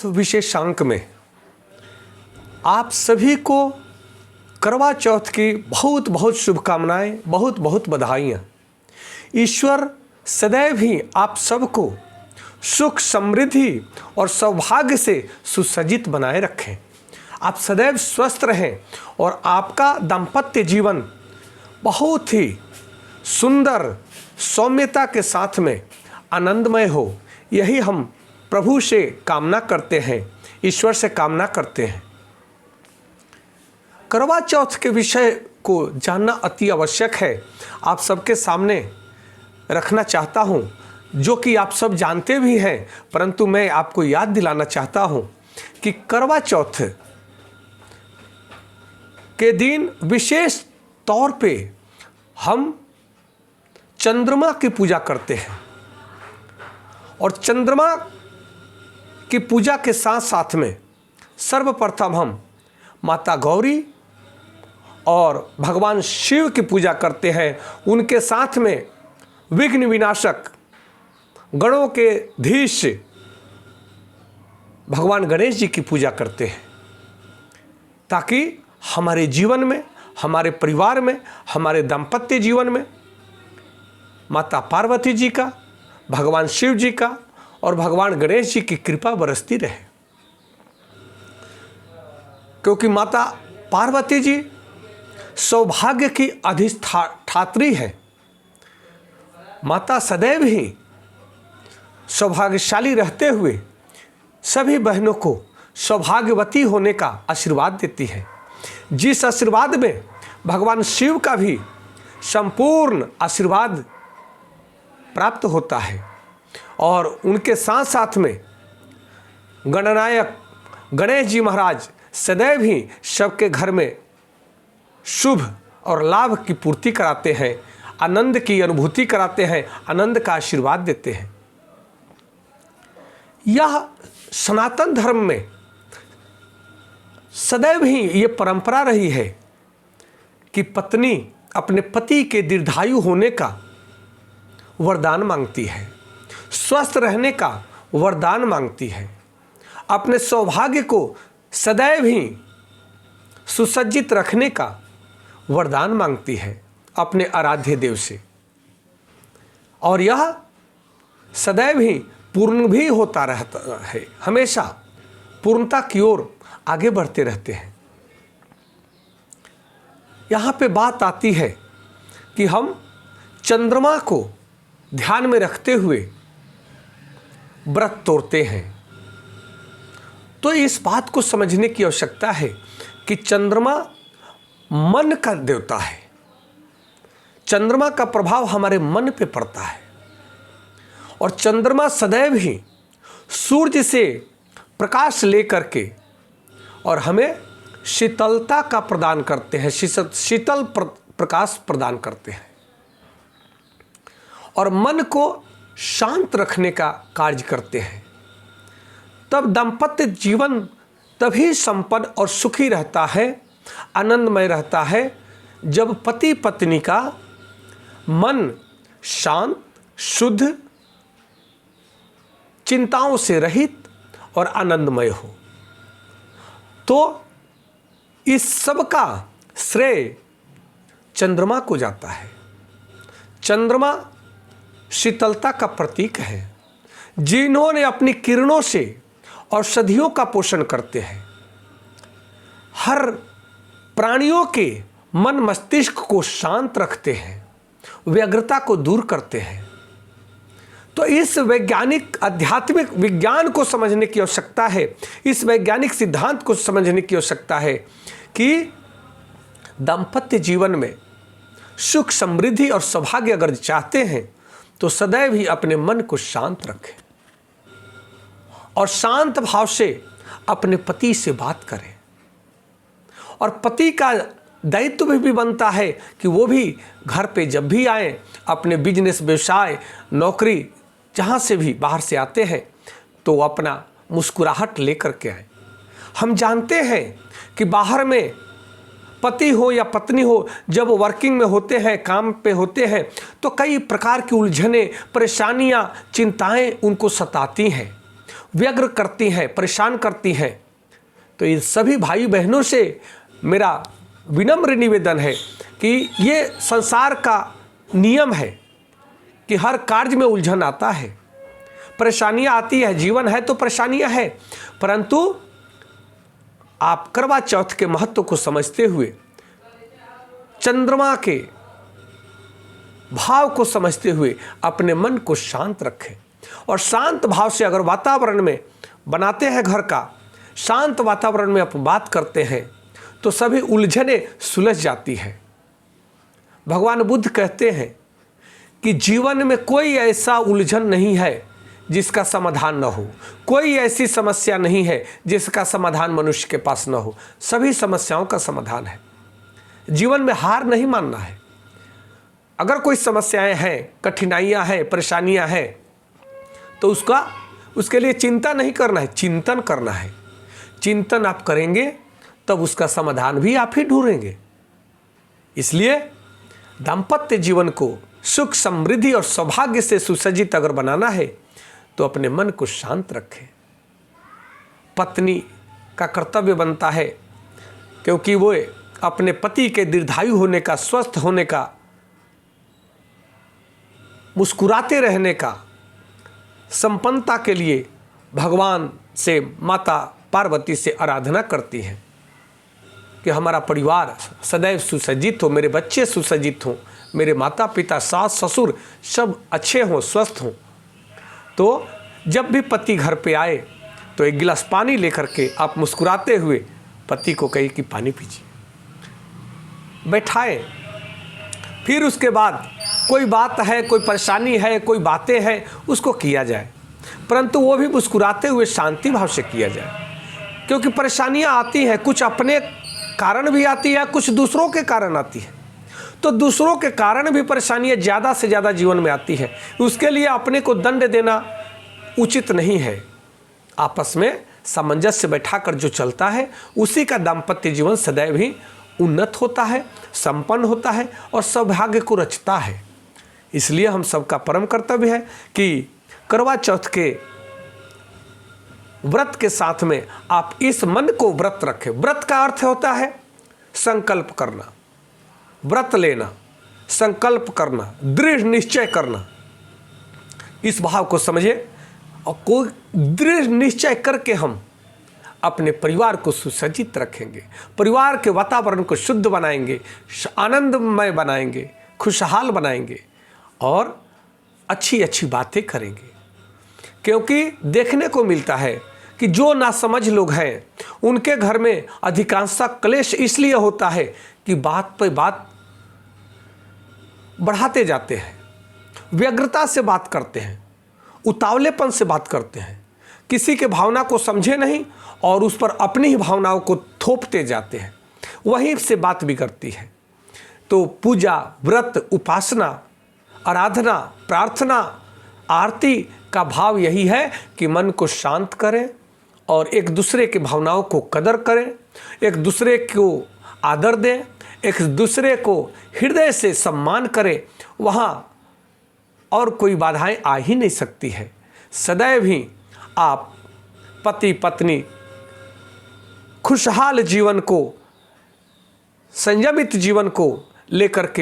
विशेषांक में आप सभी को करवा चौथ की बहुत बहुत शुभकामनाएं, बहुत बहुत बधाइयाँ। ईश्वर सदैव ही आप सबको सुख समृद्धि और सौभाग्य से सुसज्जित बनाए रखें। आप सदैव स्वस्थ रहें और आपका दाम्पत्य जीवन बहुत ही सुंदर सौम्यता के साथ में आनंदमय हो, यही हम प्रभु से कामना करते हैं, ईश्वर से कामना करते हैं। करवा चौथ के विषय को जानना अति आवश्यक है। आप सबके सामने रखना चाहता हूँ, जो कि आप सब जानते भी हैं, परंतु मैं आपको याद दिलाना चाहता हूँ कि करवा चौथ के दिन विशेष तौर पे हम चंद्रमा की पूजा करते हैं और चंद्रमा की पूजा के साथ साथ में सर्वप्रथम हम माता गौरी और भगवान शिव की पूजा करते हैं। उनके साथ में विघ्न विनाशक गणों के धीश भगवान गणेश जी की पूजा करते हैं, ताकि हमारे जीवन में, हमारे परिवार में, हमारे दाम्पत्य जीवन में माता पार्वती जी का, भगवान शिव जी का और भगवान गणेश जी की कृपा बरसती रहे। क्योंकि माता पार्वती जी सौभाग्य की अधिष्ठात्री है। माता सदैव ही सौभाग्यशाली रहते हुए सभी बहनों को सौभाग्यवती होने का आशीर्वाद देती है, जिस आशीर्वाद में भगवान शिव का भी संपूर्ण आशीर्वाद प्राप्त होता है। और उनके साथ साथ में गणनायक गणेश जी महाराज सदैव ही सबके घर में शुभ और लाभ की पूर्ति कराते हैं, आनंद की अनुभूति कराते हैं, आनंद का आशीर्वाद देते हैं। यह सनातन धर्म में सदैव ही ये परंपरा रही है कि पत्नी अपने पति के दीर्घायु होने का वरदान मांगती है, स्वस्थ रहने का वरदान मांगती है, अपने सौभाग्य को सदैव ही सुसज्जित रखने का वरदान मांगती है अपने आराध्य देव से। और यह सदैव ही पूर्ण भी होता रहता है, हमेशा पूर्णता की ओर आगे बढ़ते रहते हैं। यहाँ पे बात आती है कि हम चंद्रमा को ध्यान में रखते हुए व्रत तोड़ते हैं। तो इस बात को समझने की आवश्यकता है कि चंद्रमा मन का देवता है। चंद्रमा का प्रभाव हमारे मन पे पड़ता है और चंद्रमा सदैव ही सूर्य से प्रकाश लेकर के और हमें शीतलता का प्रदान करते हैं, शीतल प्रकाश प्रदान करते हैं और मन को शांत रखने का कार्य करते हैं। तब दाम्पत्य जीवन तभी संपन्न और सुखी रहता है, आनंदमय रहता है, जब पति पत्नी का मन शांत, शुद्ध, चिंताओं से रहित और आनंदमय हो। तो इस सब का श्रेय चंद्रमा को जाता है। चंद्रमा शीतलता का प्रतीक है, जिन्होंने अपनी किरणों से औषधियों का पोषण करते हैं, हर प्राणियों के मन मस्तिष्क को शांत रखते हैं, व्यग्रता को दूर करते हैं। तो इस वैज्ञानिक आध्यात्मिक विज्ञान को समझने की आवश्यकता है, इस वैज्ञानिक सिद्धांत को समझने की आवश्यकता है कि दाम्पत्य जीवन में सुख समृद्धि और सौभाग्य अगर चाहते हैं तो सदैव ही अपने मन को शांत रखें और शांत भाव से अपने पति से बात करें। और पति का दायित्व भी बनता है कि वो भी घर पे जब भी आए, अपने बिजनेस, व्यवसाय, नौकरी, जहाँ से भी बाहर से आते हैं, तो अपना मुस्कुराहट लेकर के आए। हम जानते हैं कि बाहर में पति हो या पत्नी हो, जब वर्किंग में होते हैं, काम पे होते हैं, तो कई प्रकार की उलझनें, परेशानियां, चिंताएं उनको सताती हैं। व्यग्र करती हैं, परेशान करती हैं। तो इन सभी भाई बहनों से मेरा विनम्र निवेदन है कि ये संसार का नियम है कि हर कार्य में उलझन आता है, परेशानियां आती है, जीवन है तो परेशानियां है, परंतु आप करवा चौथ के महत्व को समझते हुए, चंद्रमा के भाव को समझते हुए अपने मन को शांत रखें। और शांत भाव से अगर वातावरण में बनाते हैं घर का, शांत वातावरण में आप बात करते हैं तो सभी उलझनें सुलझ जाती है। भगवान बुद्ध कहते हैं कि जीवन में कोई ऐसा उलझन नहीं है जिसका समाधान न हो, कोई ऐसी समस्या नहीं है जिसका समाधान मनुष्य के पास न हो। सभी समस्याओं का समाधान है। जीवन में हार नहीं मानना है। अगर कोई समस्याएं हैं, कठिनाइयां हैं, परेशानियां हैं, तो उसके लिए चिंता नहीं करना है, चिंतन करना है। चिंतन आप करेंगे तब उसका समाधान भी आप ही ढूंढेंगे। इसलिए दाम्पत्य जीवन को सुख, समृद्धि और सौभाग्य से सुसज्जित अगर बनाना है तो अपने मन को शांत रखें। पत्नी का कर्तव्य बनता है, क्योंकि वो अपने पति के दीर्घायु होने का, स्वस्थ होने का, मुस्कुराते रहने का, संपन्नता के लिए भगवान से, माता पार्वती से आराधना करती है कि हमारा परिवार सदैव सुसज्जित हो, मेरे बच्चे सुसज्जित हों, मेरे माता पिता, सास ससुर सब अच्छे हों, स्वस्थ हों। तो जब भी पति घर पे आए तो एक गिलास पानी लेकर के आप मुस्कुराते हुए पति को कहिए कि पानी पीजिए, बैठाएं। फिर उसके बाद कोई बात है, कोई परेशानी है, कोई बातें हैं, उसको किया जाए, परंतु वो भी मुस्कुराते हुए शांति भाव से किया जाए। क्योंकि परेशानियां आती हैं, कुछ अपने कारण भी आती है, कुछ दूसरों के कारण आती है। तो दूसरों के कारण भी परेशानियां ज़्यादा से ज़्यादा जीवन में आती है, उसके लिए अपने को दंड देना उचित नहीं है। आपस में सामंजस्य बैठाकर जो चलता है उसी का दाम्पत्य जीवन सदैव ही उन्नत होता है, संपन्न होता है और सौभाग्य को रचता है। इसलिए हम सबका परम कर्तव्य है कि करवा चौथ के व्रत के साथ में आप इस मन को व्रत रखें। व्रत का अर्थ होता है संकल्प करना, व्रत लेना, संकल्प करना, दृढ़ निश्चय करना। इस भाव को समझे और कोई दृढ़ निश्चय करके हम अपने परिवार को सुसज्जित रखेंगे, परिवार के वातावरण को शुद्ध बनाएंगे, आनंदमय बनाएंगे, खुशहाल बनाएंगे और अच्छी अच्छी बातें करेंगे। क्योंकि देखने को मिलता है कि जो नासमझ लोग हैं उनके घर में अधिकांशतः क्लेश इसलिए होता है कि बात पे बात बढ़ाते जाते हैं, व्यग्रता से बात करते हैं, उतावलेपन से बात करते हैं, किसी के भावना को समझे नहीं और उस पर अपनी ही भावनाओं को थोपते जाते हैं, वहीं से बात बिगड़ती है। तो पूजा, व्रत, उपासना, आराधना, प्रार्थना, आरती का भाव यही है कि मन को शांत करें और एक दूसरे की भावनाओं को कदर करें, एक दूसरे को आदर दें, एक दूसरे को हृदय से सम्मान करें। वहाँ और कोई बाधाएं आ ही नहीं सकती है। सदैव ही आप पति पत्नी खुशहाल जीवन को, संयमित जीवन को लेकर के